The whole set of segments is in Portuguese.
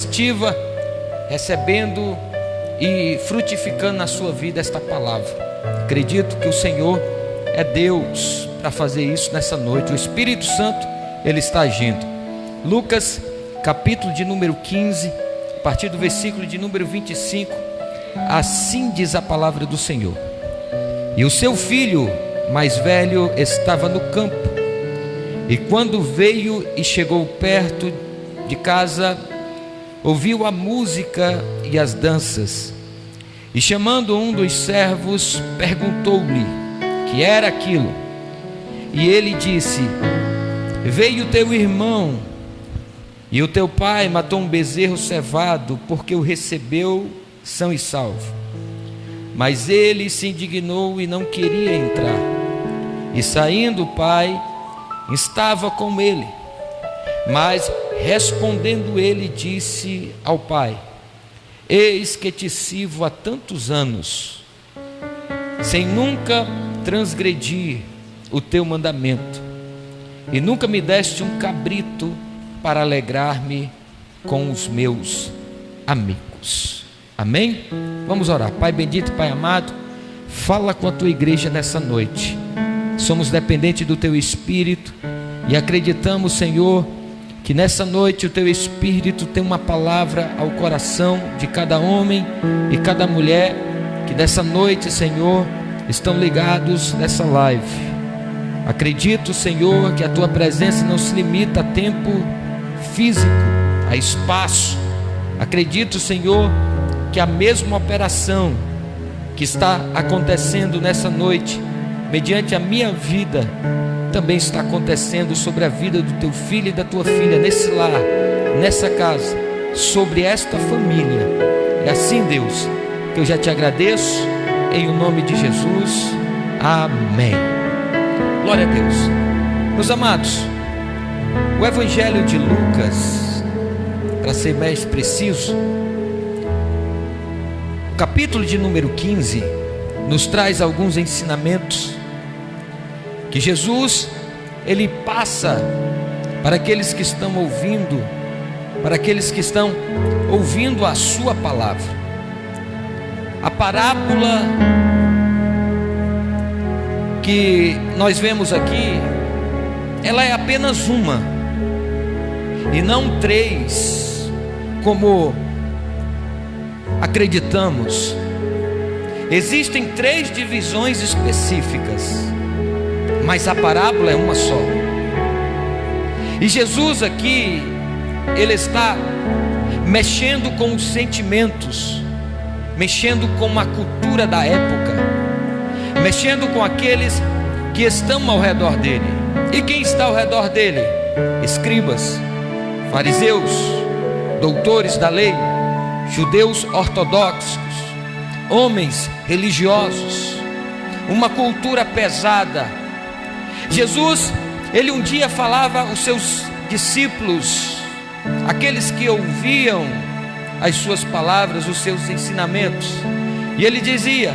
Estiva recebendo e frutificando na sua vida esta palavra. Acredito que o Senhor é Deus para fazer isso nessa noite. O Espírito Santo, Ele está agindo. Lucas, capítulo de número 15, a partir do versículo de número 25. Assim diz a palavra do Senhor: E o seu filho mais velho estava no campo, e quando veio e chegou perto de casa, ouviu a música e as danças, e chamando um dos servos, perguntou-lhe que era aquilo. E ele disse: Veio teu irmão, e o teu pai matou um bezerro cevado, porque o recebeu são e salvo. Mas ele se indignou e não queria entrar. E saindo o pai, estava com ele. Mas respondendo ele, disse ao pai: Eis que te sirvo há tantos anos, sem nunca transgredir o teu mandamento, e nunca me deste um cabrito para alegrar-me com os meus amigos. Amém? Vamos orar. Pai bendito, Pai amado, fala com a tua igreja nessa noite. Somos dependentes do teu Espírito e acreditamos, Senhor, que nessa noite o teu Espírito tem uma palavra ao coração de cada homem e cada mulher que nessa noite, Senhor, estão ligados nessa live. Acredito, Senhor, que a tua presença não se limita a tempo físico, a espaço. Acredito, Senhor, que a mesma operação que está acontecendo nessa noite, mediante a minha vida, também está acontecendo sobre a vida do teu filho e da tua filha, nesse lar, nessa casa, sobre esta família. É assim, Deus, que eu já te agradeço, em o nome de Jesus, amém. Glória a Deus. Meus amados, o Evangelho de Lucas, para ser mais preciso, o capítulo de número 15, nos traz alguns ensinamentos que Jesus, Ele passa para aqueles que estão ouvindo, para aqueles que estão ouvindo a sua palavra. A parábola que nós vemos aqui, ela é apenas uma, e não três, como acreditamos. Existem três divisões específicas, mas a parábola é uma só. E Jesus aqui, Ele está mexendo com os sentimentos, mexendo com a cultura da época, mexendo com aqueles que estão ao redor dele. E quem está ao redor dele? Escribas, fariseus, doutores da lei, judeus ortodoxos, homens religiosos, uma cultura pesada. Jesus, Ele um dia falava aos seus discípulos, aqueles que ouviam as suas palavras, os seus ensinamentos, e Ele dizia: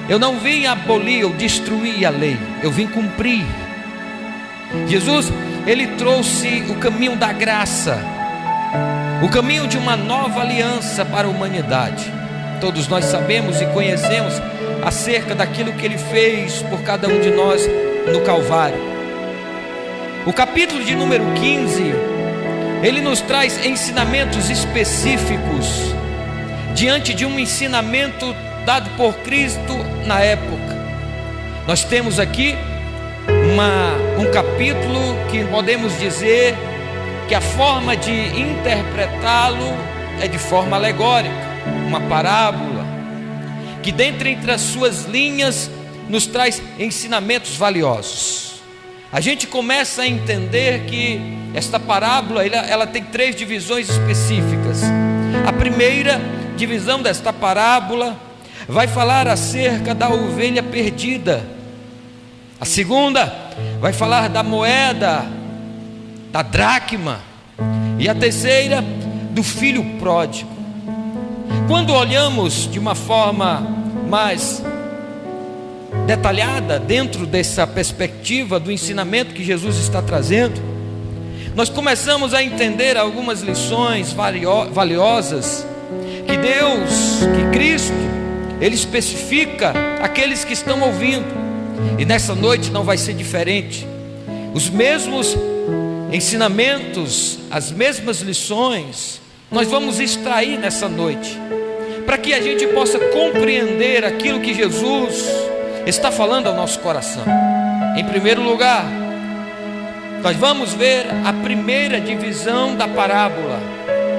eu não vim abolir ou destruir a lei, eu vim cumprir. Jesus, Ele trouxe o caminho da graça, o caminho de uma nova aliança para a humanidade. Todos nós sabemos e conhecemos acerca daquilo que Ele fez por cada um de nós no Calvário. O capítulo de número 15, ele nos traz ensinamentos específicos diante de um ensinamento dado por Cristo na época. Nós temos aqui um capítulo que podemos dizer que a forma de interpretá-lo é de forma alegórica, uma parábola que dentre entre as suas linhas nos traz ensinamentos valiosos. A gente começa a entender que esta parábola ela tem três divisões específicas. A primeira divisão desta parábola vai falar acerca da ovelha perdida. A segunda vai falar da moeda, da dracma. E a terceira, do filho pródigo. Quando olhamos de uma forma mais detalhada dentro dessa perspectiva do ensinamento que Jesus está trazendo, nós começamos a entender algumas lições valiosas que Deus, que Cristo, Ele especifica aqueles que estão ouvindo. E nessa noite não vai ser diferente. Os mesmos ensinamentos, as mesmas lições, nós vamos extrair nessa noite, para que a gente possa compreender aquilo que Jesus está falando ao nosso coração. Em primeiro lugar, nós vamos ver a primeira divisão da parábola,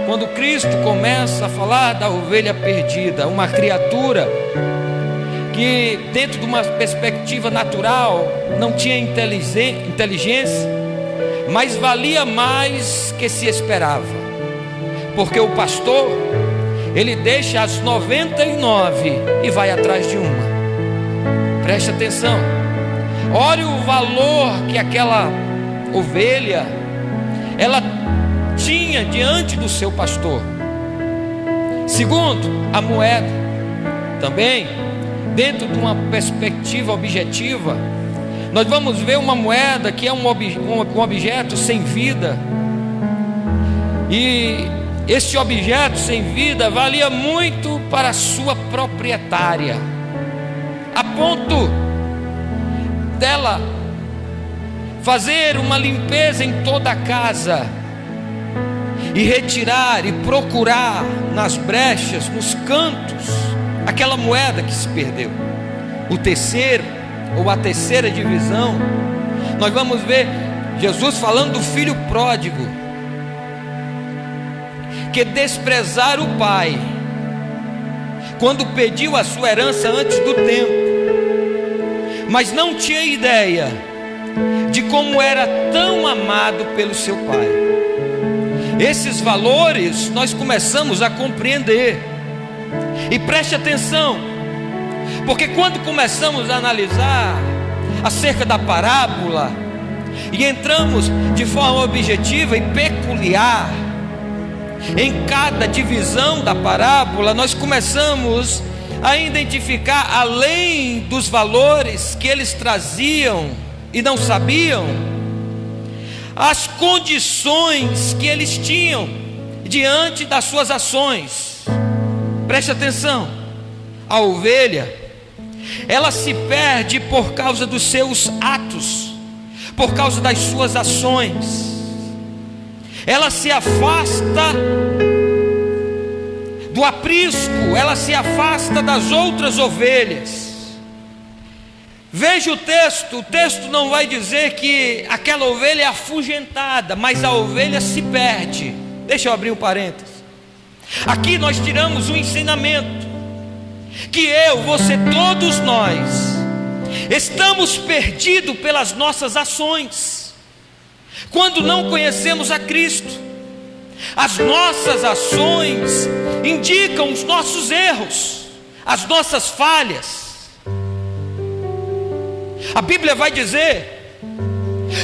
quando Cristo começa a falar da ovelha perdida, uma criatura que dentro de uma perspectiva natural não tinha inteligência, mas valia mais que se esperava, porque o pastor, ele deixa as 99 e vai atrás de uma. Preste atenção, olhe o valor que aquela ovelha, ela tinha diante do seu pastor. Segundo, a moeda, também dentro de uma perspectiva objetiva, nós vamos ver uma moeda que é um objeto sem vida, e esse objeto sem vida valia muito para a sua proprietária, a ponto dela fazer uma limpeza em toda a casa e retirar e procurar nas brechas, nos cantos, aquela moeda que se perdeu. O terceiro, ou a terceira divisão, nós vamos ver Jesus falando do filho pródigo, que desprezara o pai quando pediu a sua herança antes do tempo, mas não tinha ideia de como era tão amado pelo seu pai. Esses valores nós começamos a compreender. E preste atenção, porque quando começamos a analisar acerca da parábola e entramos de forma objetiva e peculiar em cada divisão da parábola, nós começamos a identificar, além dos valores que eles traziam e não sabiam, as condições que eles tinham diante das suas ações. Preste atenção, a ovelha, ela se perde por causa dos seus atos, por causa das suas ações. Ela se afasta do aprisco, ela se afasta das outras ovelhas. Veja o texto não vai dizer que aquela ovelha é afugentada, mas a ovelha se perde. Deixa eu abrir um parênteses. Aqui nós tiramos um ensinamento, que eu, você, todos nós estamos perdidos pelas nossas ações, quando não conhecemos a Cristo. As nossas ações indicam os nossos erros, as nossas falhas. A Bíblia vai dizer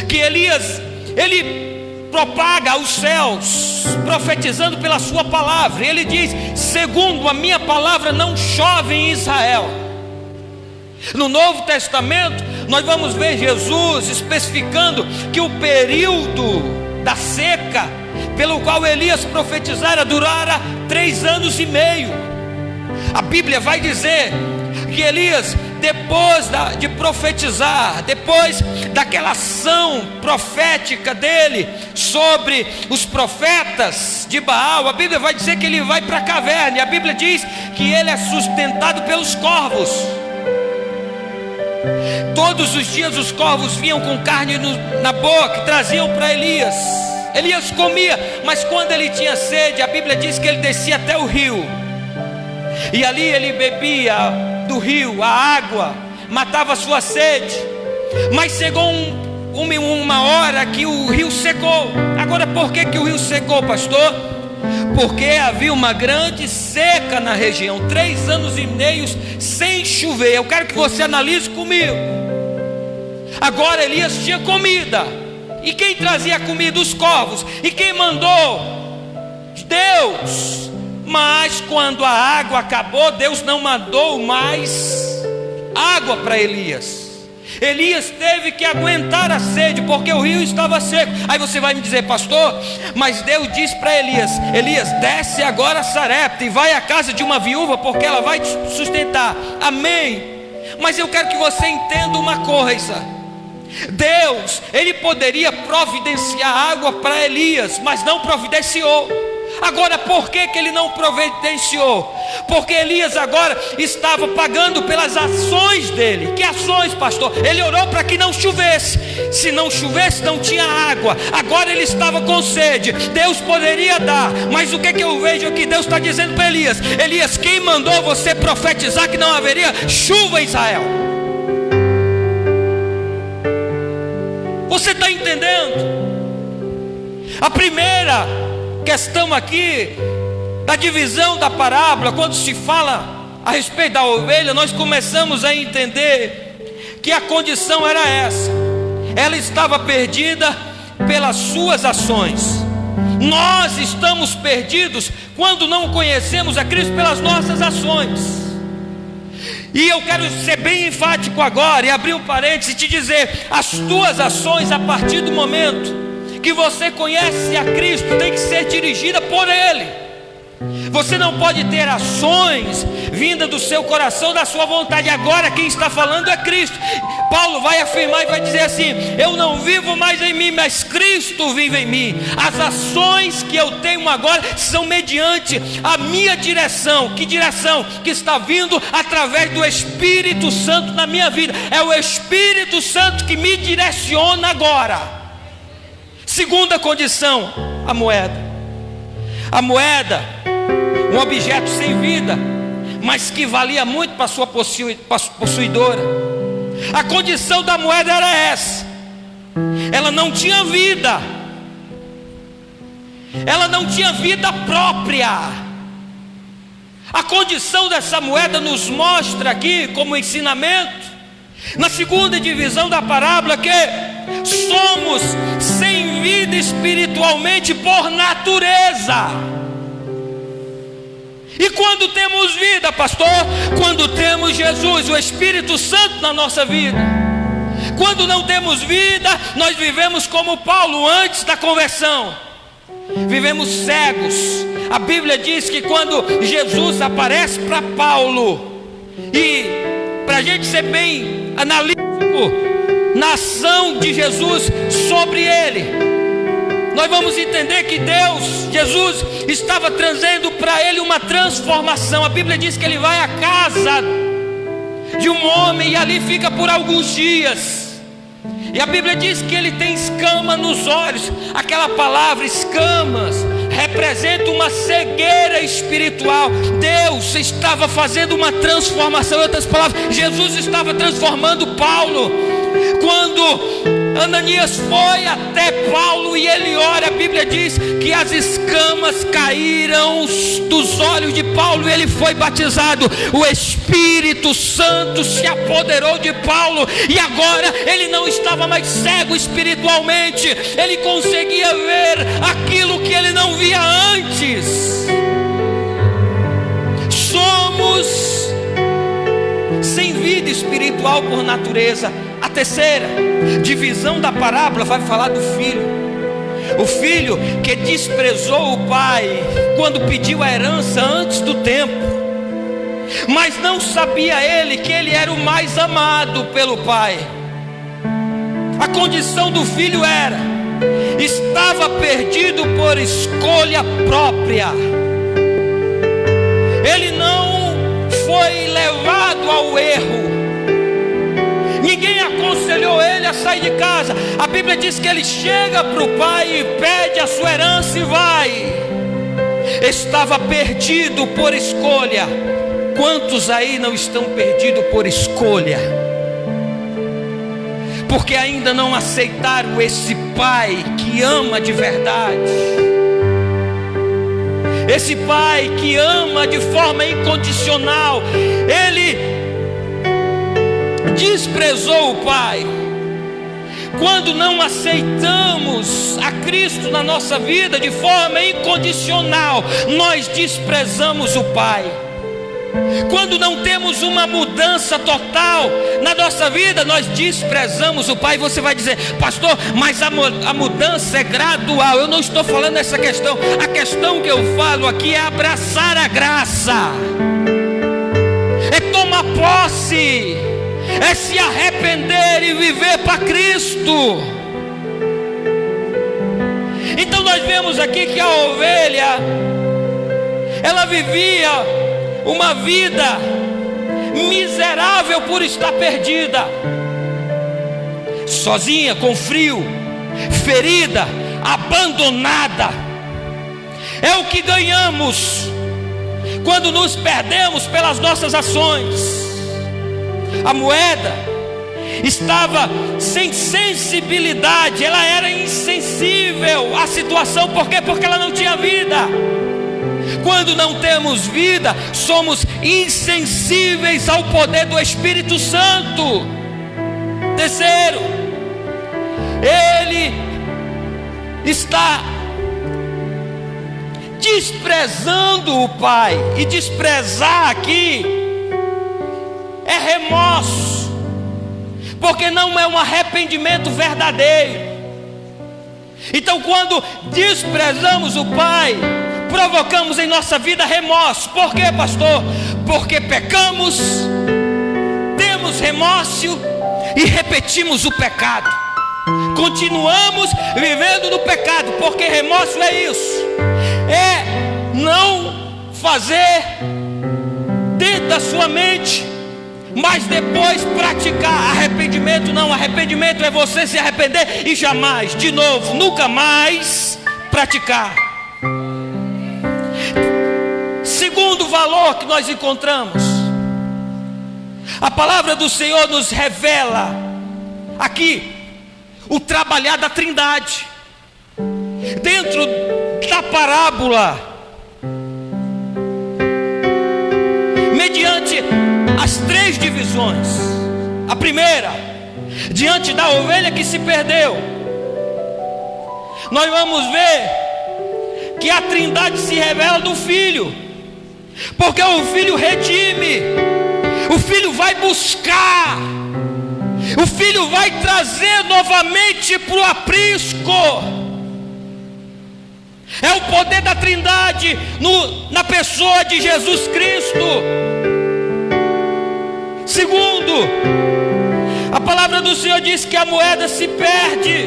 que Elias, ele propaga aos céus, profetizando pela sua palavra. Ele diz: segundo a minha palavra não chove em Israel. No Novo Testamento nós vamos ver Jesus especificando que o período da seca pelo qual Elias profetizara durara 3 anos e meio. A Bíblia vai dizer que Elias, depois de profetizar, depois daquela ação profética dele sobre os profetas de Baal, a Bíblia vai dizer que ele vai para a caverna, e a Bíblia diz que ele é sustentado pelos corvos. Todos os dias os corvos vinham com carne na boca e traziam para Elias. Elias comia, mas quando ele tinha sede, a Bíblia diz que ele descia até o rio, e ali ele bebia do rio a água, matava a sua sede. Mas chegou uma hora que o rio secou. Agora, por que o rio secou, pastor? Porque havia uma grande seca na região, 3 anos e meio sem chover. Eu quero que você analise comigo. Agora Elias tinha comida, e quem trazia a comida? Os corvos. E quem mandou? Deus. Mas quando a água acabou, Deus não mandou mais água para Elias. Elias teve que aguentar a sede, porque o rio estava seco. Aí você vai me dizer: pastor, mas Deus disse para Elias: Elias, desce agora a Sarepta e vai à casa de uma viúva, porque ela vai te sustentar. Amém. Mas eu quero que você entenda uma coisa: Deus, Ele poderia providenciar água para Elias, mas não providenciou. Agora, por que Ele não providenciou? Porque Elias agora estava pagando pelas ações dele. Que ações, pastor? Ele orou para que não chovesse. Se não chovesse, não tinha água. Agora ele estava com sede. Deus poderia dar, mas o que eu vejo aqui? Deus está dizendo para Elias: Elias, quem mandou você profetizar que não haveria chuva em Israel? Você está entendendo? A primeira questão aqui da divisão da parábola, quando se fala a respeito da ovelha, nós começamos a entender que a condição era essa: ela estava perdida pelas suas ações. Nós estamos perdidos quando não conhecemos a Cristo pelas nossas ações. E eu quero ser bem enfático agora e abrir um parênteses e te dizer: as tuas ações, a partir do momento que você conhece a Cristo, tem que ser dirigida por Ele. Você não pode ter ações vindas do seu coração, da sua vontade. Agora quem está falando é Cristo. Paulo vai afirmar e vai dizer assim: eu não vivo mais em mim, mas Cristo vive em mim. As ações que eu tenho agora são mediante a minha direção. Que direção? Que está vindo através do Espírito Santo na minha vida. É o Espírito Santo que me direciona agora. Segunda condição: a moeda. A moeda, um objeto sem vida, mas que valia muito para sua possuidora. A condição da moeda era essa: ela não tinha vida, ela não tinha vida própria. A condição dessa moeda nos mostra aqui como ensinamento, na segunda divisão da parábola, que somos sem vida espiritualmente por natureza. E quando temos vida, pastor? Quando temos Jesus, o Espírito Santo na nossa vida. Quando não temos vida, nós vivemos como Paulo antes da conversão. Vivemos cegos. A Bíblia diz que quando Jesus aparece para Paulo, e para a gente ser bem analítico na ação de Jesus sobre ele, nós vamos entender que Deus, Jesus, estava trazendo para ele uma transformação. A Bíblia diz que ele vai à casa de um homem e ali fica por alguns dias. E a Bíblia diz que ele tem escama nos olhos. Aquela palavra escamas representa uma cegueira espiritual. Deus estava fazendo uma transformação. Em outras palavras, Jesus estava transformando Paulo. Quando Ananias foi até Paulo e ele ora, a Bíblia diz que as escamas caíram dos olhos de Paulo e ele foi batizado. O Espírito Santo se apoderou de Paulo e agora ele não estava mais cego espiritualmente, ele conseguia ver aquilo que ele não via antes. Somos sem vida espiritual por natureza. A terceira divisão da parábola vai falar do filho. O filho que desprezou o pai quando pediu a herança antes do tempo, mas não sabia ele que ele era o mais amado pelo pai. A condição do filho era: estava perdido por escolha própria. Ele não foi levado ao erro. Ninguém aconselhou ele a sair de casa. A Bíblia diz que ele chega para o pai e pede a sua herança e vai. Estava perdido por escolha. Quantos aí não estão perdidos por escolha? Porque ainda não aceitaram esse pai que ama de verdade. Esse pai que ama de forma incondicional. Ele desprezou o pai. Quando não aceitamos a Cristo na nossa vida de forma incondicional, nós desprezamos o pai. Quando não temos uma mudança total na nossa vida, nós desprezamos o Pai. Você vai dizer: pastor, mas a mudança é gradual. Eu não estou falando essa questão. A questão que eu falo aqui é abraçar a graça, é tomar posse, é se arrepender e viver para Cristo. Então nós vemos aqui que a ovelha, ela vivia uma vida miserável por estar perdida, sozinha, com frio, ferida, abandonada. É o que ganhamos quando nos perdemos pelas nossas ações. A moeda estava sem sensibilidade, ela era insensível à situação. Por quê? Porque ela não tinha vida. Quando não temos vida, somos insensíveis ao poder do Espírito Santo. Terceiro, ele está desprezando o Pai. E desprezar aqui é remorso, porque não é um arrependimento verdadeiro. Então, quando desprezamos o Pai, provocamos em nossa vida remorso. Por quê, pastor? Porque pecamos, temos remorso e repetimos o pecado. Continuamos vivendo no pecado, porque remorso é isso, é não fazer dentro da sua mente, mas depois praticar. Arrependimento não, arrependimento é você se arrepender e jamais, de novo, nunca mais praticar. Segundo valor que nós encontramos, a palavra do Senhor nos revela aqui o trabalhar da Trindade. Dentro da parábola, mediante as três divisões. A primeira, diante da ovelha que se perdeu, nós vamos ver que a Trindade se revela no Filho, porque o Filho redime, o Filho vai buscar, o Filho vai trazer novamente para o aprisco. É o poder da Trindade na pessoa de Jesus Cristo. Segundo, a palavra do Senhor diz que a moeda se perde.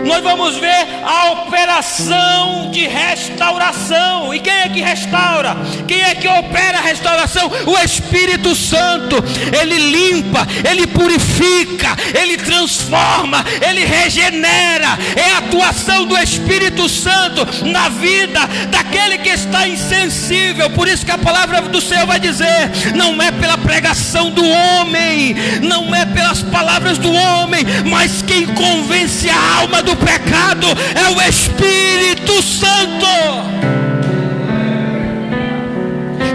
Nós vamos ver a operação de restauração. E quem é que restaura? Quem é que opera a restauração? O Espírito Santo. Ele limpa, ele purifica, ele transforma, ele regenera. É a atuação do Espírito Santo na vida daquele que está insensível. Por isso que a palavra do Senhor vai dizer: não é pela pregação do homem, não é pelas palavras do homem, mas quem convence a alma do pecado é o Espírito Santo.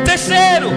Terceiro,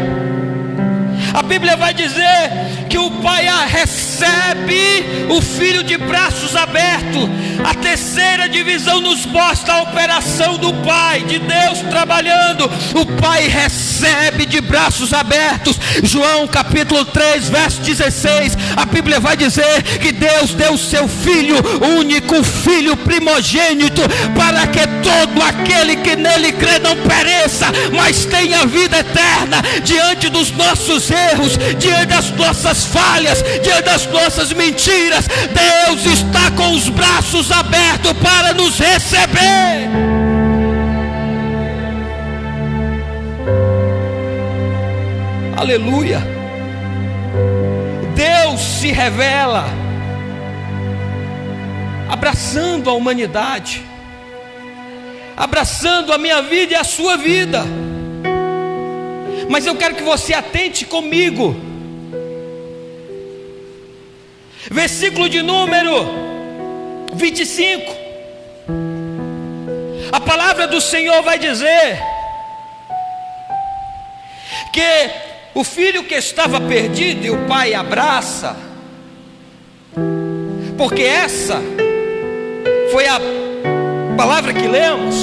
a Bíblia vai dizer que o Pai recebe o Filho de braços abertos. A terceira divisão nos mostra a operação do Pai, de Deus trabalhando. O Pai recebe de braços abertos. João capítulo 3, verso 16, a Bíblia vai dizer que Deus deu o seu Filho, o único Filho primogênito, para que todo aquele que nele crê não pereça, mas tenha vida eterna. Diante dos nossos erros, diante das nossas falhas, diante das nossas mentiras, Deus está com os braços abertos para nos receber. Aleluia. Deus se revela abraçando a humanidade, abraçando a minha vida e a sua vida. Mas eu quero que você atente comigo. Versículo de número 25. A palavra do Senhor vai dizer que o filho que estava perdido e o pai abraça, porque essa foi a palavra que lemos.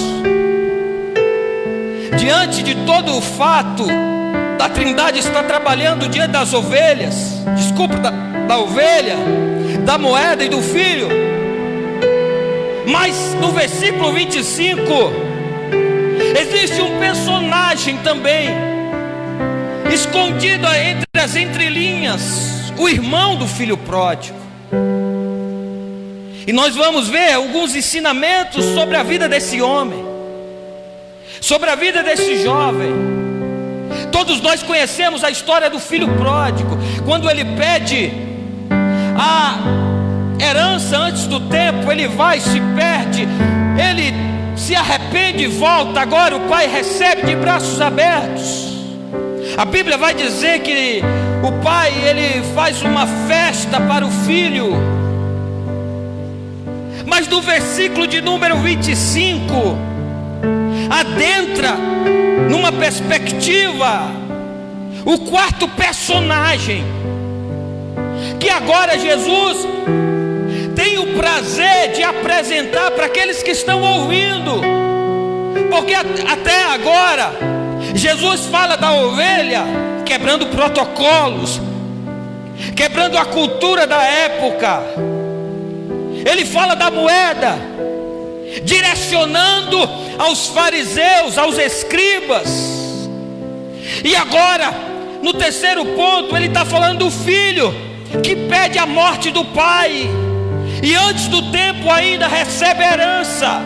Diante de todo o fato da Trindade está trabalhando diante das ovelhas, desculpa, da ovelha, da moeda e do filho. Mas no versículo 25, existe um personagem também, escondido entre as entrelinhas, o irmão do filho pródigo. E nós vamos ver alguns ensinamentos sobre a vida desse homem, sobre a vida desse jovem. Todos nós conhecemos a história do filho pródigo, quando ele pede a herança antes do tempo, ele vai, se perde, ele se arrepende e volta. Agora o pai recebe de braços abertos. A Bíblia vai dizer que o pai, ele faz uma festa para o filho. Mas no versículo de número 25, adentra numa perspectiva o quarto personagem, que agora Jesus tem o prazer de apresentar para aqueles que estão ouvindo. Porque até agora Jesus fala da ovelha, quebrando protocolos, quebrando a cultura da época. Ele fala da moeda, direcionando aos fariseus, aos escribas. E agora, no terceiro ponto, ele está falando do filho que pede a morte do pai, e antes do tempo ainda recebe a herança.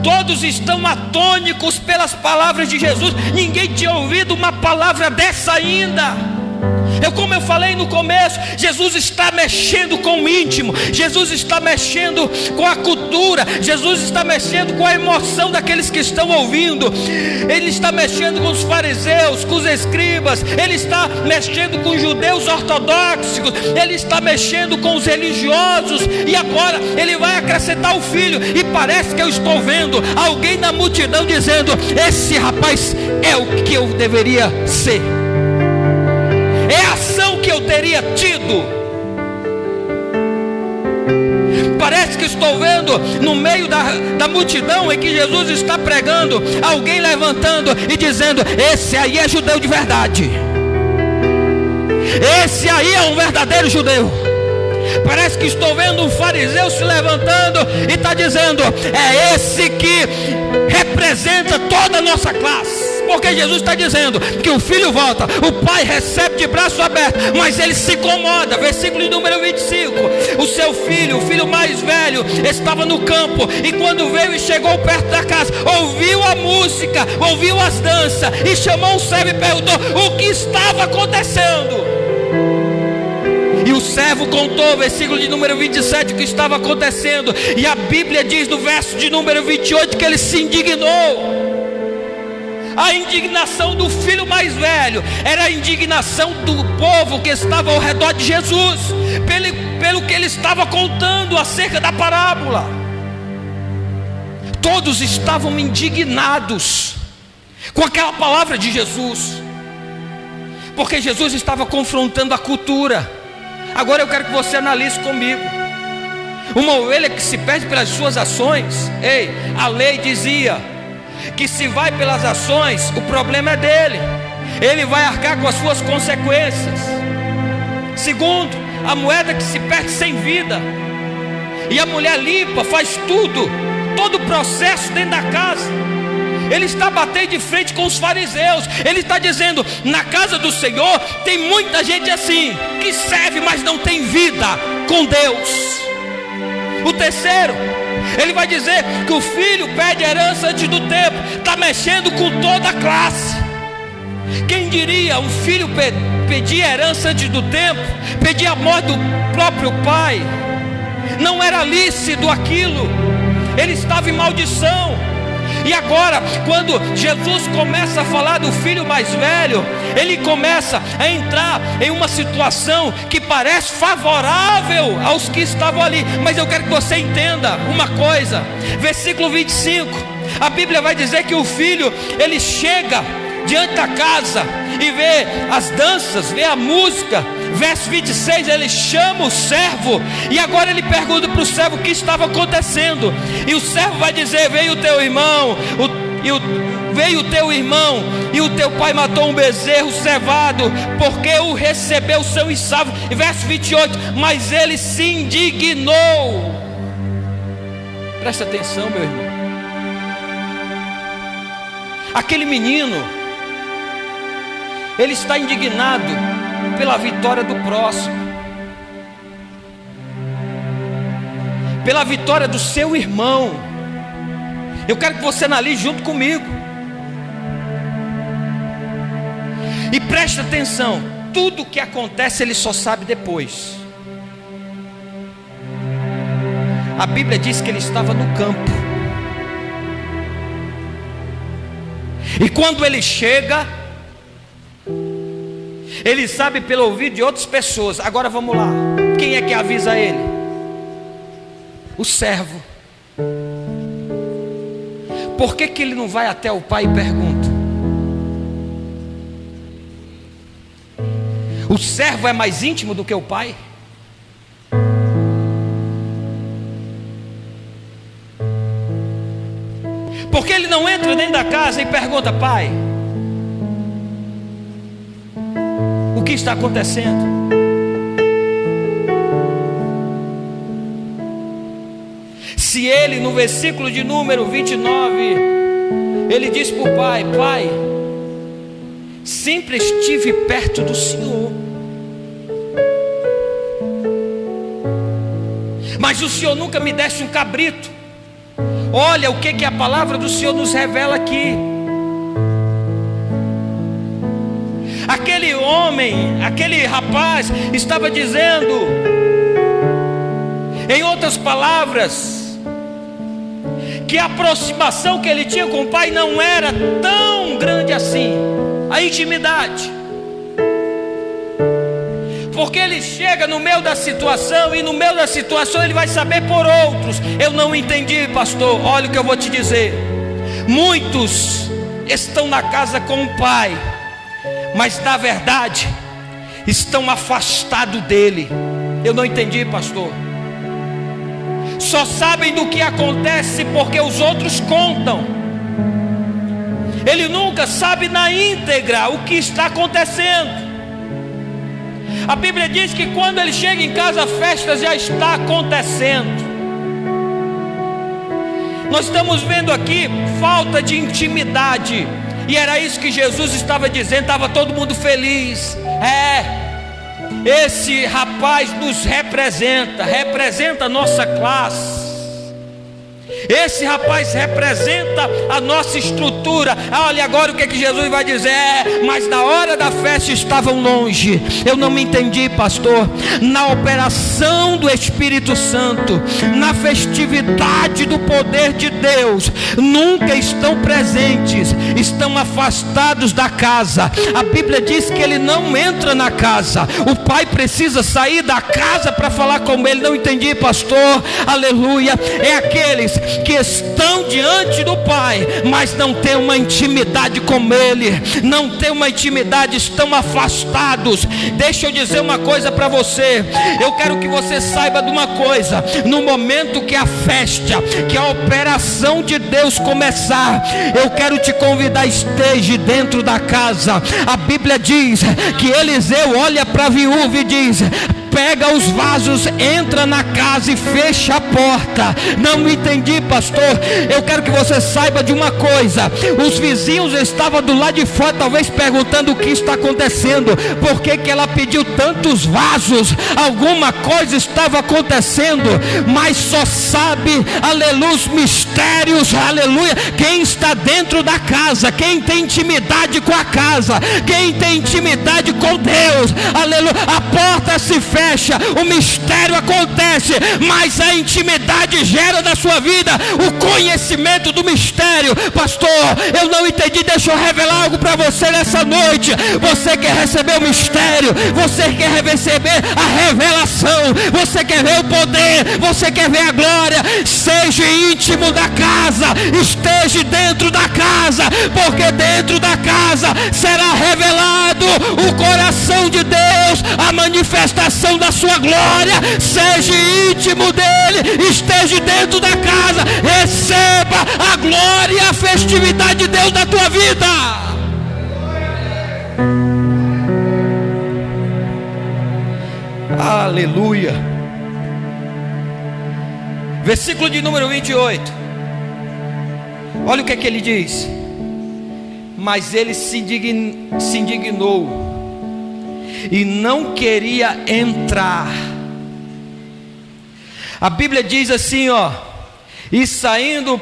Todos estão atônicos pelas palavras de Jesus. Ninguém tinha ouvido uma palavra dessa ainda. Como eu falei no começo, Jesus está mexendo com o íntimo, Jesus está mexendo com a cultura, Jesus está mexendo com a emoção daqueles que estão ouvindo. Ele está mexendo com os fariseus, com os escribas, ele está mexendo com os judeus ortodoxos, ele está mexendo com os religiosos, e agora ele vai acrescentar o filho. E parece que eu estou vendo alguém na multidão dizendo: esse rapaz é o que eu deveria ser, é a ação que eu teria tido. Parece que estou vendo no meio da multidão em que Jesus está pregando, alguém levantando e dizendo: esse aí é judeu de verdade, esse aí é um verdadeiro judeu. Parece que estou vendo um fariseu se levantando e está dizendo: é esse que representa toda a nossa classe. Porque Jesus está dizendo que o filho volta, o pai recebe de braço aberto, mas ele se incomoda. Versículo número 25: o seu filho, o filho mais velho, estava no campo, e quando veio e chegou perto da casa, ouviu a música, ouviu as danças, e chamou o servo e perguntou o que estava acontecendo. E o servo contou, versículo de número 27, o que estava acontecendo. E a Bíblia diz no verso de número 28 que ele se indignou. A indignação do filho mais velho era a indignação do povo que estava ao redor de Jesus, pelo que ele estava contando acerca da parábola. Todos estavam indignados com aquela palavra de Jesus, porque Jesus estava confrontando a cultura. Agora eu quero que você analise comigo. Uma ovelha que se perde pelas suas ações, a lei dizia que se vai pelas ações, o problema é dele, ele vai arcar com as suas consequências. Segundo, a moeda que se perde sem vida, e a mulher limpa, faz tudo, todo o processo dentro da casa. Ele está batendo de frente com os fariseus. Ele está dizendo: na casa do Senhor tem muita gente assim, que serve, mas não tem vida com Deus. O terceiro, ele vai dizer que o filho pede herança antes do tempo. Está mexendo com toda a classe. Quem diria um filho pedir herança antes do tempo, pedir a morte do próprio pai? Não era lícito aquilo, ele estava em maldição. E agora, quando Jesus começa a falar do filho mais velho, ele começa a entrar em uma situação que parece favorável aos que estavam ali. Mas eu quero que você entenda uma coisa. Versículo 25, a Bíblia vai dizer que o filho, ele chega diante da casa e vê as danças, vê a música. Verso 26, ele chama o servo, e agora ele pergunta para o servo o que estava acontecendo. E o servo vai dizer: veio o teu irmão, veio o teu irmão e o teu pai matou um bezerro cevado, porque o recebeu são e salvo. E verso 28, mas ele se indignou. Presta atenção, meu irmão. Aquele menino, ele está indignado pela vitória do próximo, pela vitória do seu irmão. Eu quero que você analise junto comigo. E preste atenção, tudo o que acontece ele só sabe depois. A Bíblia diz que ele estava no campo. E quando ele chega, ele sabe pelo ouvido de outras pessoas. Agora vamos lá, quem é que avisa ele? O servo. Por que ele não vai até o pai e pergunta? O servo é mais íntimo do que o pai? Porque ele não entra dentro da casa e pergunta: pai, o que está acontecendo? Se ele, no versículo de número 29, ele diz para o pai: pai, sempre estive perto do Senhor, mas o Senhor nunca me desse um cabrito. Olha o que a palavra do Senhor nos revela aqui. Aquele homem, aquele rapaz estava dizendo, em outras palavras, que a aproximação que ele tinha com o pai não era tão grande assim, a intimidade. Porque ele chega no meio da situação, e no meio da situação ele vai saber por outros. Eu não entendi, pastor. Olha o que eu vou te dizer. Muitos estão na casa com o pai, mas na verdade estão afastados dele. Eu não entendi, pastor. Só sabem do que acontece porque os outros contam. Ele nunca sabe na íntegra o que está acontecendo. A Bíblia diz que quando ele chega em casa, a festa já está acontecendo. Nós estamos vendo aqui falta de intimidade. E era isso que Jesus estava dizendo. Estava todo mundo feliz. Esse rapaz nos representa a nossa classe. Esse rapaz representa a nossa estrutura. Olha agora o que Jesus vai dizer. Mas na hora da festa estavam longe. Eu não me entendi, pastor. Na operação do Espírito Santo, na festividade do poder de Deus, nunca estão presentes, estão afastados da casa. A Bíblia diz que ele não entra na casa. O pai precisa sair da casa para falar com ele. Não entendi, pastor. Aleluia. É aqueles que estão diante do pai, mas não tem uma intimidade com ele, não tem uma intimidade, estão afastados. Deixa eu dizer uma coisa para você. Eu quero que você saiba de uma coisa: no momento que a festa, que a operação de Deus começar, eu quero te convidar, esteja dentro da casa. A Bíblia diz que Eliseu olha para a viúva e diz: pega os vasos, entra na casa e fecha a porta. Não entendi, pastor. Eu quero que você saiba de uma coisa: os vizinhos estavam do lado de fora, talvez perguntando o que está acontecendo, por que ela pediu tantos vasos. Alguma coisa estava acontecendo, mas só sabe, aleluia, os mistérios, aleluia, quem está dentro da casa, quem tem intimidade com a casa, quem tem intimidade com Deus, aleluia. A porta se fecha, o mistério acontece, mas a intimidade gera na sua vida o conhecimento do mistério. Pastor, eu não entendi. Deixa eu revelar algo para você nessa noite. Você quer receber o mistério, você quer receber a revelação, você quer ver o poder, você quer ver a glória. Seja íntimo da casa, esteja dentro da casa, porque dentro da casa será revelado o coração de Deus, a manifestação da sua glória. Seja íntimo dele, esteja dentro da casa, receba a glória e a festividade de Deus na tua vida. Aleluia. Versículo de número 28. Olha o que é que ele diz. Mas ele se indignou e não queria entrar. A Bíblia diz assim, ó: e saindo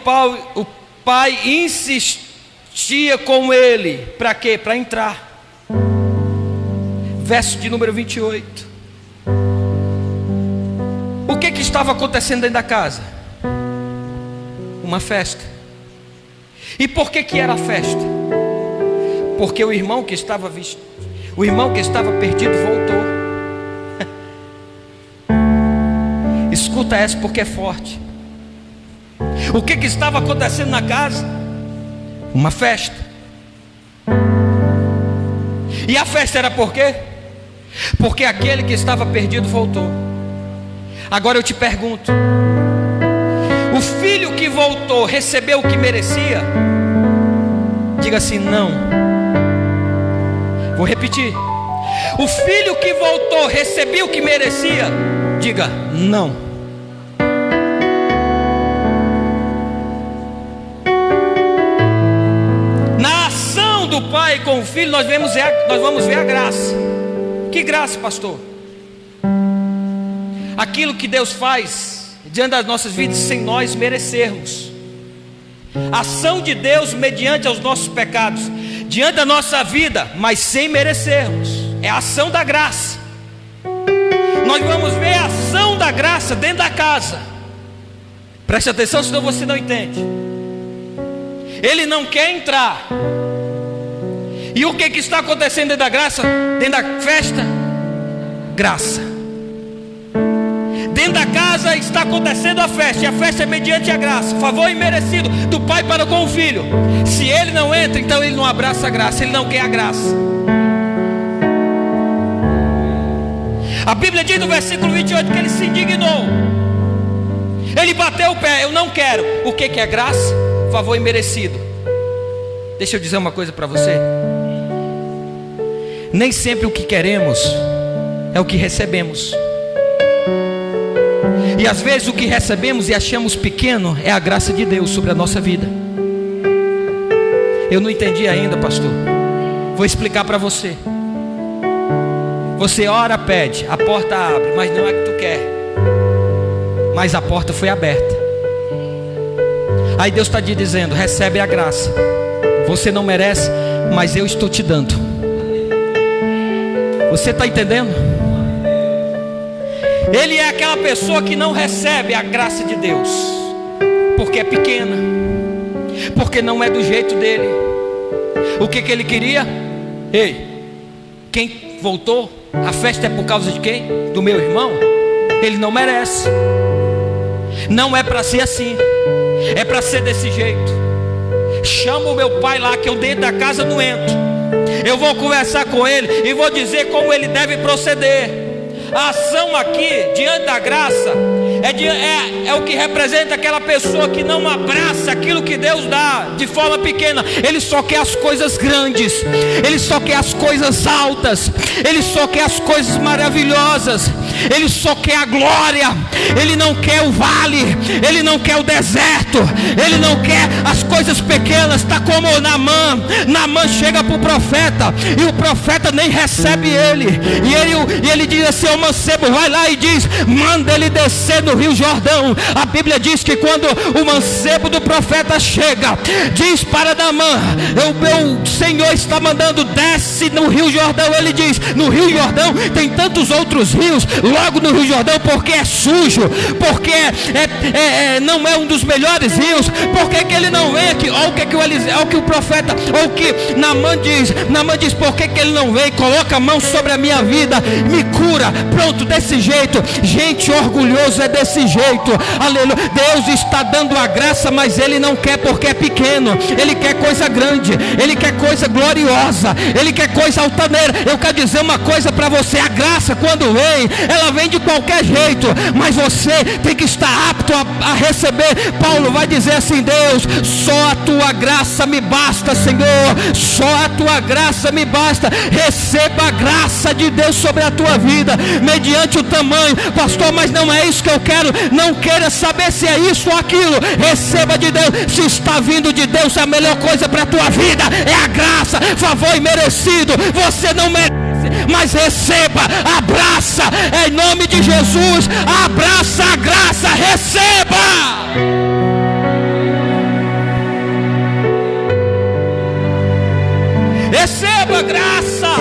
o pai insistia com ele. Para quê? Para entrar. Verso de número 28. O que estava acontecendo dentro da casa? Uma festa. E por que era a festa? Porque o irmão que estava perdido voltou. Escuta essa porque é forte. O que estava acontecendo na casa? Uma festa. E a festa era por quê? Porque aquele que estava perdido voltou. Agora eu te pergunto: o filho que voltou recebeu o que merecia? Diga assim: não. Vou repetir. O filho que voltou recebeu o que merecia? Diga: não. Na ação do pai com o filho, nós vamos ver a graça. Que graça, pastor? Aquilo que Deus faz diante das nossas vidas sem nós merecermos. Ação de Deus mediante aos nossos pecados diante da nossa vida, mas sem merecermos. É a ação da graça. Nós vamos ver a ação da graça dentro da casa. Preste atenção, senão você não entende. Ele não quer entrar. E o que está acontecendo dentro da graça? Dentro da festa? Graça. Dentro da casa está acontecendo a festa. E a festa é mediante a graça. Favor imerecido do pai para com o filho. Se ele não entra, então ele não abraça a graça. Ele não quer a graça. A Bíblia diz no versículo 28 que ele se indignou. Ele bateu o pé: eu não quero. O que é graça? Favor imerecido. Deixa eu dizer uma coisa para você. Nem sempre o que queremos é o que recebemos. E às vezes o que recebemos e achamos pequeno é a graça de Deus sobre a nossa vida. Eu não entendi ainda, pastor. Vou explicar para você. Você ora, pede, a porta abre, mas não é que tu quer. Mas a porta foi aberta. Aí Deus está te dizendo: recebe a graça. Você não merece, mas eu estou te dando. Você está entendendo? Ele é aquela pessoa que não recebe a graça de Deus, porque é pequena, porque não é do jeito dele. O que ele queria? Ei, quem voltou? A festa é por causa de quem? Do meu irmão? Ele não merece. Não é para ser assim. É para ser desse jeito. Chama o meu pai lá, que eu dentro da casa não entro. Eu vou conversar com ele e vou dizer como ele deve proceder. A ação aqui, diante da graça, é o que representa aquela pessoa que não abraça aquilo que Deus dá de forma pequena. Ele só quer as coisas grandes, ele só quer as coisas altas, ele só quer as coisas maravilhosas, ele só quer a glória. Ele não quer o vale, ele não quer o deserto, ele não quer as coisas pequenas. Está como Naamã chega para o profeta, e o profeta nem recebe ele, e ele diz assim ao mancebo: vai lá e diz, manda ele descer no rio Jordão. A Bíblia diz que quando o mancebo do profeta chega, diz para Naamã: o meu Senhor está mandando, desce no rio Jordão. Ele diz: no rio Jordão tem tantos outros rios, logo no Rio Jordão, porque é sujo, porque não é um dos melhores rios. Por que ele não vem aqui? Olha o que o profeta, ou o que Naamã diz, por que ele não vem? Coloca a mão sobre a minha vida, me cura. Pronto, desse jeito. Gente, orgulhoso é desse jeito. Aleluia. Deus está dando a graça, mas Ele não quer porque é pequeno. Ele quer coisa grande, Ele quer coisa gloriosa, Ele quer coisa altaneira. Eu quero dizer uma coisa para você: a graça, quando vem, ela vem de qualquer jeito, mas você tem que estar apto a receber. Paulo vai dizer assim: Deus, só a tua graça me basta, Senhor, só a tua graça me basta. Receba a graça de Deus sobre a tua vida, mediante o tamanho. Pastor, mas não é isso que eu quero. Não queira saber se é isso ou aquilo. Receba de Deus. Se está vindo de Deus, a melhor coisa para a tua vida é a graça, favor imerecido. Você não merece, mas receba, abraça, em nome de Jesus. Abraça a graça, receba. Receba a graça.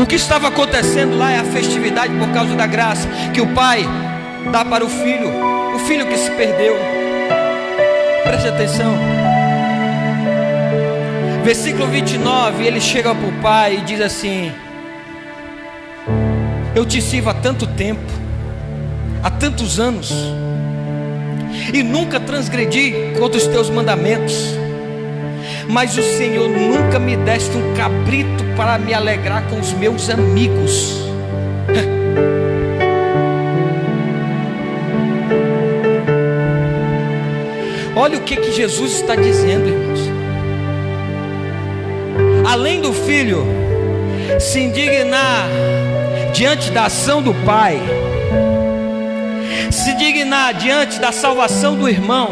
O que estava acontecendo lá é a festividade por causa da graça que o pai dá para o filho que se perdeu. Preste atenção. Versículo 29, ele chega para o pai e diz assim: eu te sirvo há tanto tempo, há tantos anos, e nunca transgredi contra os teus mandamentos, mas o Senhor nunca me deste um cabrito para me alegrar com os meus amigos. Olha o que Jesus está dizendo, irmãos. Além do filho se indignar diante da ação do pai, se indignar diante da salvação do irmão,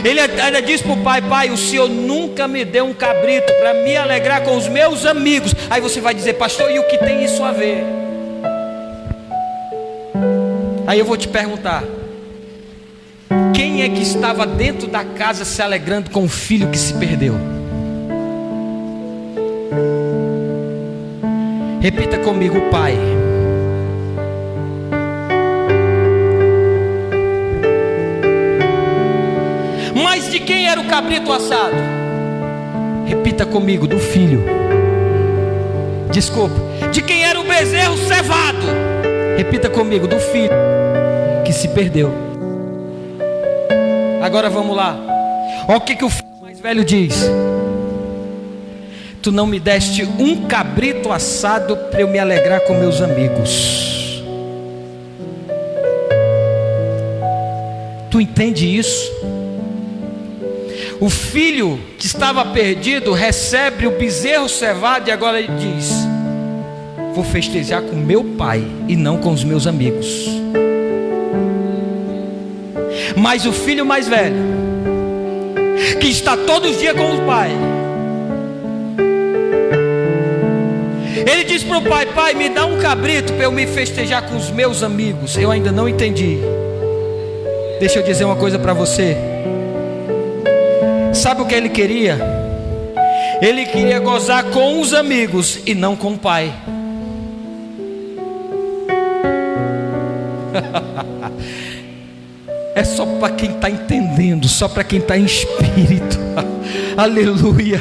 ele ainda diz para o pai: pai, o Senhor nunca me deu um cabrito para me alegrar com os meus amigos. Aí você vai dizer: pastor, e o que tem isso a ver? Aí eu vou te perguntar: quem é que estava dentro da casa se alegrando com o filho que se perdeu? Repita comigo: o pai. Mas de quem era o cabrito assado? Repita comigo: do filho. Desculpa. De quem era o bezerro cevado? Repita comigo: do filho que se perdeu. Agora vamos lá. Olha o que o filho mais velho diz: tu não me deste um cabrito assado para eu me alegrar com meus amigos. Tu entende isso? O filho que estava perdido recebe o bezerro cevado e agora ele diz: vou festejar com meu pai e não com os meus amigos. Mas o filho mais velho, que está todos os dias com o pai, ele diz para o pai: pai, me dá um cabrito para eu me festejar com os meus amigos. Eu ainda não entendi. Deixa eu dizer uma coisa para você. Sabe o que ele queria? Ele queria gozar com os amigos e não com o pai. É só para quem está entendendo, só para quem está em espírito. Aleluia.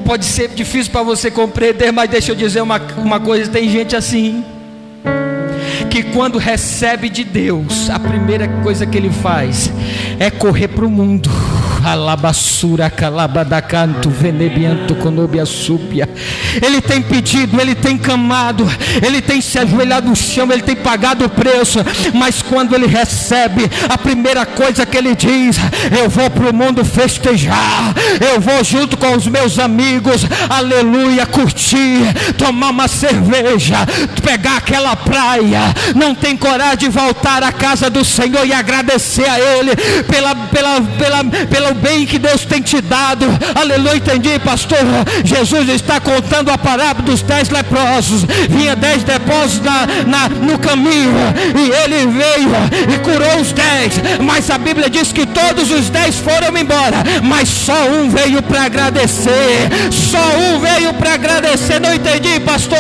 Pode ser difícil para você compreender, mas deixa eu dizer uma coisa: tem gente assim, que quando recebe de Deus, a primeira coisa que ele faz é correr para o mundo. Alabassura calabadacanto venebianto conobia súbia. Ele tem pedido, ele tem clamado, ele tem se ajoelhado no chão, ele tem pagado o preço, mas quando ele recebe, a primeira coisa que ele diz: eu vou para o mundo festejar, eu vou junto com os meus amigos, aleluia, curtir, tomar uma cerveja, pegar aquela praia. Não tem coragem de voltar à casa do Senhor e agradecer a Ele pelo bem que Deus tem te dado. Aleluia, entendi, pastor. Jesus está contando a parábola dos 10 leprosos. Vinha 10 leprosos no caminho, e ele veio e curou os 10, mas a Bíblia diz que todos os 10 foram embora, mas só um veio para agradecer. Só um veio para agradecer. Não entendi, pastor.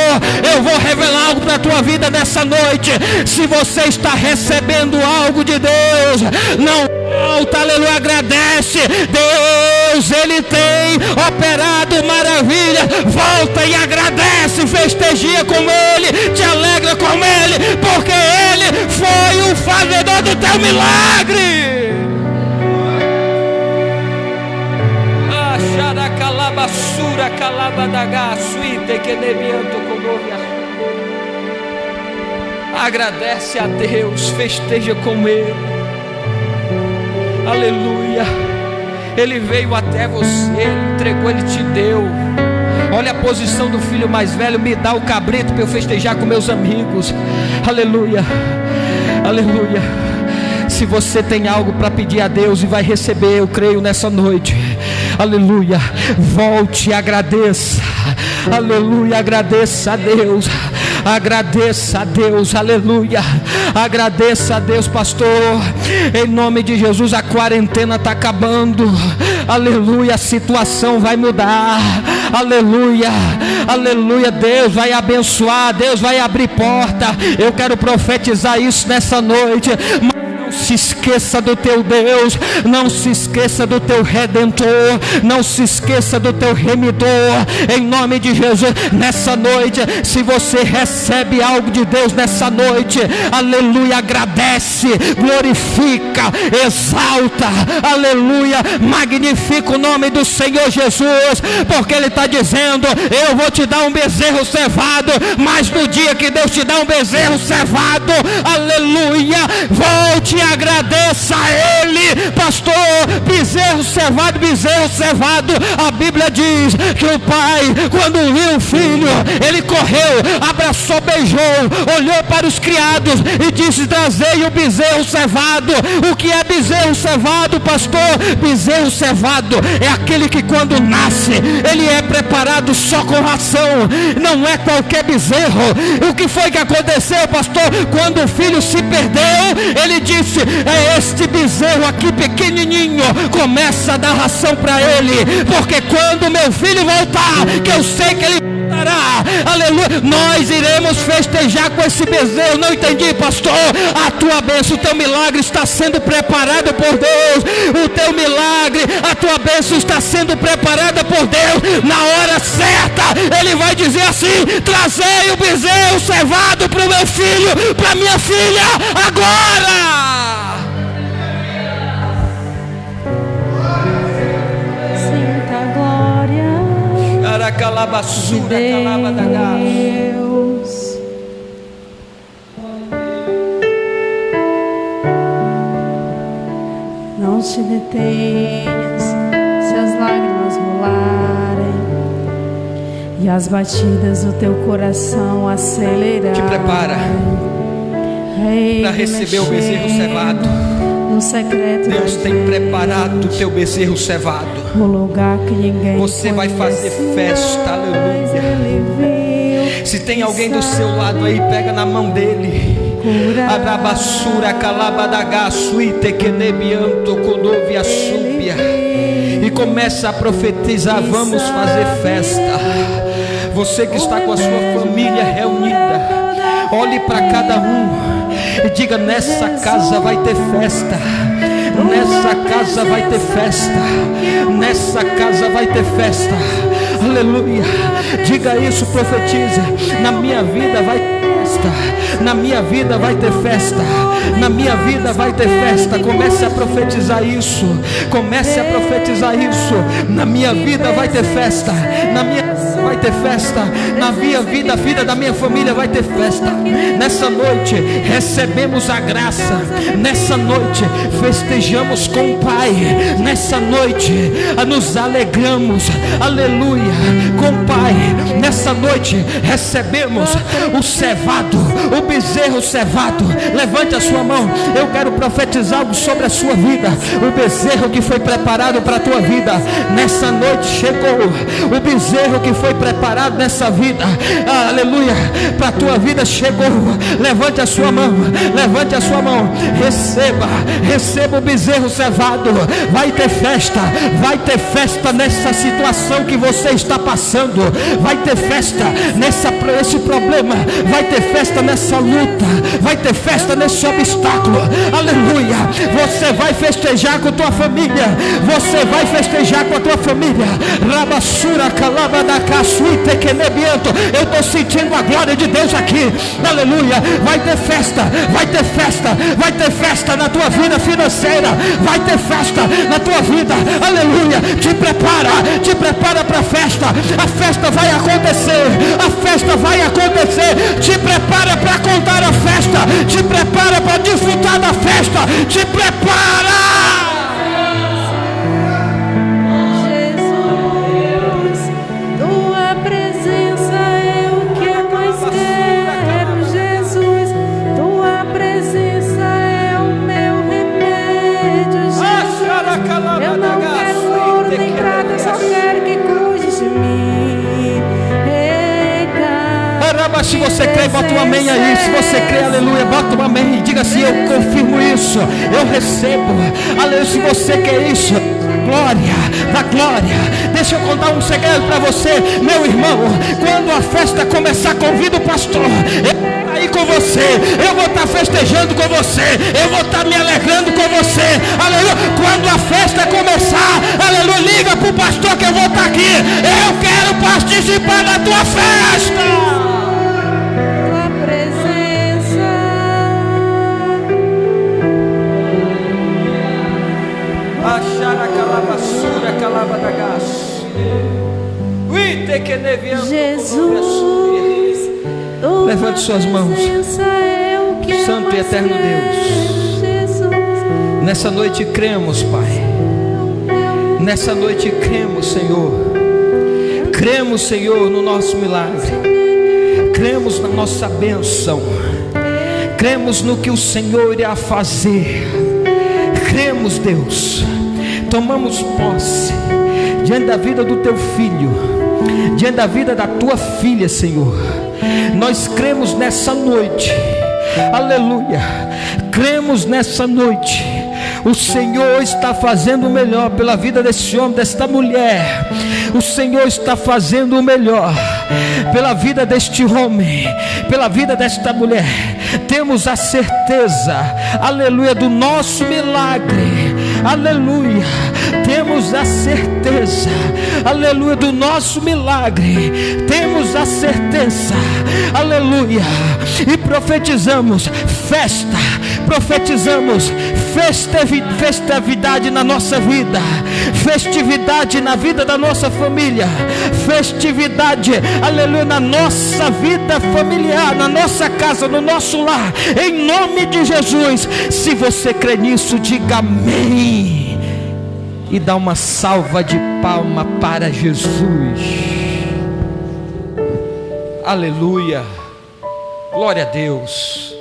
Eu vou revelar algo para a tua vida nessa noite. Se você está recebendo algo de Deus, não volta, aleluia, agradece. Deus, Ele tem operado maravilha. Volta e agradece, festeja com Ele, te alegra com Ele, porque Ele foi o fazedor do teu milagre. Basura calabadaga suite que nebianto conovia. Agradece a Deus, festeja com Ele. Aleluia. Ele veio até você, Ele entregou, Ele te deu. Olha a posição do filho mais velho. Me dá o cabrito para eu festejar com meus amigos. Aleluia. Aleluia. Se você tem algo para pedir a Deus e vai receber, eu creio nessa noite. Aleluia, volte e agradeça. Aleluia, agradeça a Deus. Agradeça a Deus, aleluia. Agradeça a Deus, pastor. Em nome de Jesus, a quarentena está acabando. Aleluia, a situação vai mudar. Aleluia, aleluia. Deus vai abençoar, Deus vai abrir porta. Eu quero profetizar isso nessa noite. Não se esqueça do teu Deus, não se esqueça do teu Redentor, não se esqueça do teu Remidor. Em nome de Jesus, nessa noite, se você recebe algo de Deus nessa noite, aleluia, agradece, glorifica, exalta, aleluia, magnifica o nome do Senhor Jesus, porque Ele está dizendo: eu vou te dar um bezerro cevado. Mas no dia que Deus te dá um bezerro cevado, aleluia, volte e agradeça a Ele, pastor. Bezerro cevado. A Bíblia diz que o pai, quando viu o filho, ele correu, abraçou, beijou, olhou para os criados e disse: trazei o bezerro cevado. O que é bezerro cevado, pastor? Bezerro cevado é aquele que quando nasce, ele é preparado só com ração. Não é qualquer bezerro. O que foi que aconteceu, pastor? Quando o filho se perdeu, ele disse: é este bezerro aqui pequenininho, começa a dar ração para ele, porque quando meu filho voltar, que eu sei que ele voltará, aleluia, nós iremos festejar com esse bezerro. Não entendi, pastor. A tua bênção, o teu milagre está sendo preparado por Deus. O teu milagre, a tua bênção está sendo preparada por Deus. Na hora certa, Ele vai dizer assim: trazei o bezerro cevado para o meu filho, para minha filha, agora. Calabasura, Deus. Não te detenhas se as lágrimas rolarem e as batidas do teu coração acelerarem. Te prepara para receber o bezerro cevado. No secreto, Deus tem preparado o teu bezerro cevado. O lugar que ninguém você vai fazer festa, aleluia. Se tem alguém do seu lado aí, pega na mão dele. Arabassura calabadaga suite que nebianto conovia súbia. E começa a profetizar: vamos fazer festa. Você que está com a sua família reunida, olhe para cada um e diga: nessa casa vai ter festa. Nessa casa vai ter festa. Nessa casa vai ter festa. Aleluia. Diga isso, profetize: na minha vida vai ter festa. Na minha vida vai ter festa. Na minha vida vai ter festa. Comece a profetizar isso. Comece a profetizar isso. Na minha vida vai ter festa. Na minha vai ter festa. Na minha vida, a vida da minha família vai ter festa. Nessa noite recebemos a graça. Nessa noite festejamos com o Pai. Nessa noite nos alegramos, aleluia, com o Pai. Nessa noite recebemos o cevado, o bezerro cevado. Levante a sua mão. Eu quero profetizar algo sobre a sua vida. O bezerro que foi preparado para a tua vida, nessa noite chegou. O bezerro que foi preparado nessa vida, aleluia, para a tua vida chegou. Levante a sua mão, levante a sua mão. Receba o bezerro cevado. Vai ter festa nessa situação que você está passando. Vai ter festa nesse problema. Vai ter festa nessa luta. Vai ter festa nesse obstáculo. Aleluia. Você vai festejar com tua família. Você vai festejar com a tua família. Rabassura calaba da caçuite que nebiento. Eu estou sentindo a glória de Deus aqui. Aleluia. Vai ter festa. Vai ter festa. Vai ter festa na tua vida financeira. Vai ter festa na tua vida. Aleluia. Te prepara para a festa. A festa vai acontecer. A festa vai acontecer. Te prepara para contar a festa. Te prepara para desfrutar da festa. Te prepara. Jesus, tua presença é o que eu mais quero. Jesus, tua presença é o meu remédio. Jesus, eu não quero ouro nem prata, eu só quero que cuide de mim. Eita. Se você crê, bota um amém aí. Se você crê, aleluia, bota um amém. Diga assim: eu confirmo isso, eu recebo. Aleluia. Se você quer isso, glória, da glória. Deixa eu contar um segredo para você, meu irmão. Quando a festa começar, convida o pastor. Eu vou estar aí com você. Eu vou estar festejando com você. Eu vou estar me alegrando com você. Aleluia. Quando a festa começar, aleluia, liga para o pastor que eu vou estar aqui. Eu quero participar da tua festa. Jesus, levante suas mãos. Santo e eterno Deus, nessa noite cremos, Pai. Nessa noite cremos, Senhor. Cremos, Senhor, no nosso milagre. Cremos na nossa bênção. Cremos no que o Senhor irá fazer. Cremos, Deus. Tomamos posse diante da vida do teu filho, diante da vida da tua filha, Senhor. Nós cremos nessa noite, aleluia. Cremos nessa noite. O Senhor está fazendo o melhor pela vida desse homem, desta mulher. O Senhor está fazendo o melhor pela vida deste homem, pela vida desta mulher. Temos a certeza, aleluia, do nosso milagre. Aleluia. Temos a certeza, aleluia, do nosso milagre. Temos a certeza, aleluia. E profetizamos festa, profetizamos festividade na nossa vida, festividade na vida da nossa família, festividade, aleluia, na nossa vida familiar, na nossa casa, no nosso lar, em nome de Jesus. Se você crê nisso, diga amém e dá uma salva de palma para Jesus. Aleluia, glória a Deus.